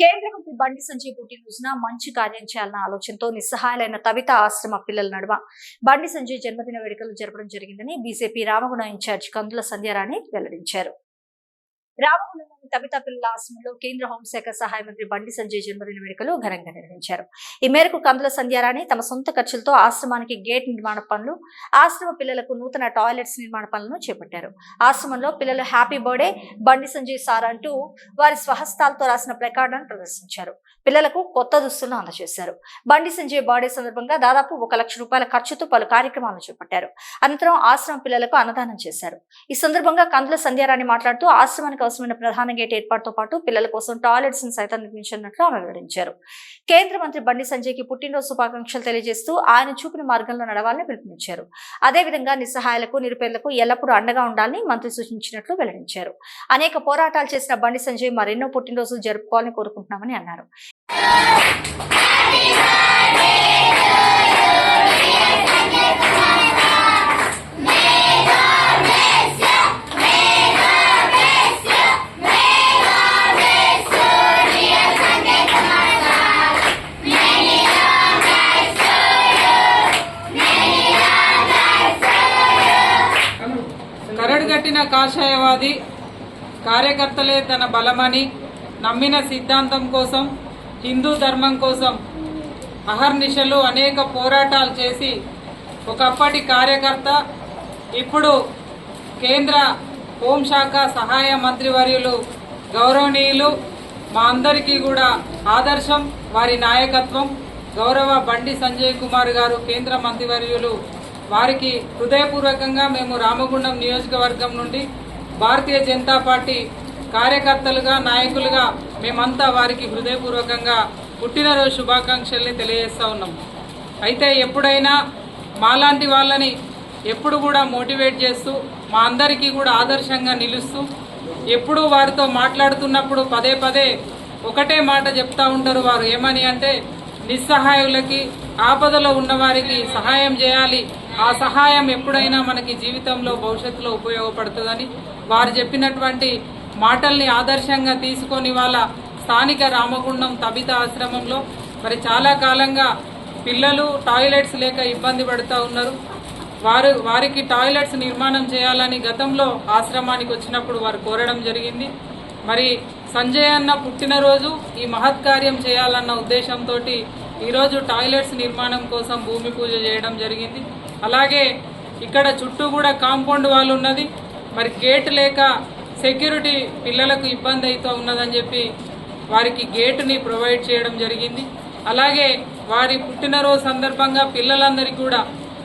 కేంద్ర మంత్రి బండి సంజయ్ పుట్టినరోజున మంచి కార్యం చేయాలన్న ఆలోచనతో నిస్సహాయులైన తవిత ఆశ్రమ పిల్లల నడుమ బండి సంజయ్ జన్మదిన వేడుకలు జరపడం జరిగిందని బీజేపీ రామగుణ ఇన్ఛార్జ్ కందుల సంధ్యారాణి వెల్లడించారు. రామగుండంలోని తబితా పిల్లల ఆశ్రమంలో కేంద్ర హోంశాఖ సహాయ మంత్రి బండి సంజయ్ జన్మదిన వేడుకలు ఘనంగా నిర్వహించారు. ఈ మేరకు కందుల సంధ్యారాణి తమ సొంత ఖర్చులతో ఆశ్రమానికి గేట్ నిర్మాణ పనులు, ఆశ్రమ పిల్లలకు నూతన టాయిలెట్స్ నిర్మాణ పనులను చేపట్టారు. ఆశ్రమంలో పిల్లలు happy birthday Bandi Sanjay sir అంటూ వారి స్వహస్తాలతో రాసిన ప్లకార్డులను ప్రదర్శించారు. పిల్లలకు కొత్త దుస్తులను అందజేశారు. బండి సంజయ్ బర్త్డే సందర్భంగా దాదాపు 1 లక్ష రూపాయల ఖర్చుతో పలు కార్యక్రమాలను చేపట్టారు. అనంతరం ఆశ్రమ పిల్లలకు అన్నదానం చేశారు. ఈ సందర్భంగా కందుల సంధ్యారాణి మాట్లాడుతూ ఆశ్రమానికి అవసరమైన ప్రధాన గేట్ ఏర్పాటుతో పాటు పిల్లల కోసం టాయిలెట్స్ సైతం నిర్మించినట్లు ఆమె వివరించారు. కేంద్ర మంత్రి బండి సంజయ్ కి పుట్టినరోజు శుభాకాంక్షలు తెలియజేస్తూ ఆయన చూపిన మార్గంలో నడవాలని పిలుపునిచ్చారు. అదేవిధంగా నిస్సహాయులకు, నిరుపేదలకు ఎల్లప్పుడూ అండగా ఉండాలని మంత్రి సూచించినట్లు వెల్లడించారు. అనేక పోరాటాలు చేసిన బండి సంజయ్ మరెన్నో పుట్టినరోజులు జరుపుకోవాలని కోరుకుంటున్నామని అన్నారు. కరడుగట్టిన కాషాయవాది కార్యకర్తలే తన బలమని నమ్మిన సిద్ధాంతం కోసం, హిందూ ధర్మం కోసం అహర్నిశలు అనేక పోరాటాలు చేసి ఒకప్పటి కార్యకర్త, ఇప్పుడు కేంద్ర హోంశాఖ సహాయ మంత్రివర్యులు గౌరవనీయులు, మా అందరికీ కూడా ఆదర్శం వారి నాయకత్వం. గౌరవ బండి సంజయ్ కుమార్ గారు కేంద్ర మంత్రివర్యులు, వారికి హృదయపూర్వకంగా మేము రామగుండం నియోజకవర్గం నుండి భారతీయ జనతా పార్టీ కార్యకర్తలుగా, నాయకులుగా మేమంతా వారికి హృదయపూర్వకంగా పుట్టినరోజు శుభాకాంక్షల్ని తెలియజేస్తూ ఉన్నాం. అయితే ఎప్పుడైనా మాలాంటి వాళ్ళని ఎప్పుడు కూడా మోటివేట్ చేస్తూ, మా అందరికీ కూడా ఆదర్శంగా నిలుస్తూ, ఎప్పుడు వారితో మాట్లాడుతున్నప్పుడు పదే పదే ఒకటే మాట చెప్తూ ఉంటారు వారు. ఏమని అంటే, నిస్సహాయులకి, ఆపదలో ఉన్నవారికి సహాయం చేయాలి. ఆ సహాయం ఎప్పుడైనా మనకి జీవితంలో భవిష్యత్తులో ఉపయోగపడుతుందని వారు చెప్పినటువంటి మాటల్ని ఆదర్శంగా తీసుకొని వాళ్ళ స్థానిక రామగుండం తబితా ఆశ్రమంలో మరి చాలా కాలంగా పిల్లలు టాయిలెట్స్ లేక ఇబ్బంది పడుతూ ఉన్నారు. వారికి టాయిలెట్స్ నిర్మాణం చేయాలని గతంలో ఆశ్రమానికి వచ్చినప్పుడు వారు కోరడం జరిగింది. మరి సంజయ్ అన్న పుట్టినరోజు ఈ మహత్కార్యం చేయాలన్న ఉద్దేశంతో ఈరోజు టాయిలెట్స్ నిర్మాణం కోసం భూమి పూజ చేయడం జరిగింది. అలాగే ఇక్కడ చుట్టూ కూడా కాంపౌండ్ వాల్ ఉన్నది. మరి గేట్ లేక సెక్యూరిటీ పిల్లలకు ఇబ్బంది అవుతూ ఉన్నదని చెప్పి వారికి గేటుని ప్రొవైడ్ చేయడం జరిగింది. అలాగే వారి పుట్టినరోజు సందర్భంగా పిల్లలందరికీ కూడా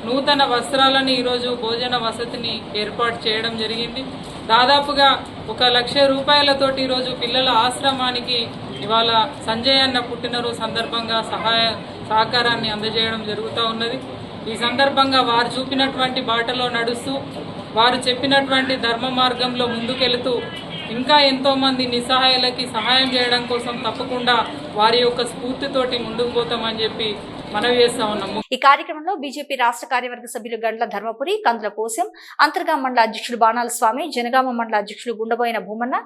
నూతన వస్త్రాలని ఈరోజు భోజన వసతిని ఏర్పాటు చేయడం జరిగింది. దాదాపుగా 1 లక్ష రూపాయలతోటి ఈరోజు పిల్లల ఆశ్రమానికి ఇవాళ సంజయ్ అన్న పుట్టినరోజు సందర్భంగా సహకారాన్ని అందజేయడం జరుగుతూ ఉన్నది. ఈ సందర్భంగా వారు చూపినటువంటి బాటలో నడుస్తూ, వారు చెప్పినటువంటి ధర్మ మార్గంలో ముందుకెళుతూ ఇంకా ఎంతోమంది నిస్సహాయులకి సహాయం చేయడం కోసం తప్పకుండా వారి యొక్క స్ఫూర్తితోటి ముందుకు పోతామని చెప్పి మనవి చేస్తా ఉన్నాము. ఈ కార్యక్రమంలో బీజేపీ రాష్ట్ర కార్యవర్గ సభ్యులు గండ్ల ధర్మపురి, కందుల కోశం, అంతర్గామ మండల అధ్యక్షుడు బాణాల స్వామి, జనగామ మండల అధ్యక్షుడు గుండబోయిన భూమన్న,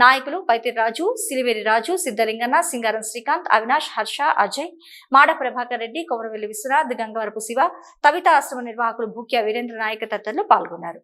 నాయకులు పైతిరి రాజు, సిలివేరి రాజు, సిద్ధలింగన్న, సింగారం శ్రీకాంత్, అవినాష్, హర్ష, అజయ్, మాడ ప్రభాకర్ రెడ్డి, కొమరవెల్లి విశ్వనాథ్, గంగవరపు శివ, తబితా ఆశ్రమ నిర్వాహకులు భూక్య వీరేంద్ర నాయక తదితరులు పాల్గొన్నారు.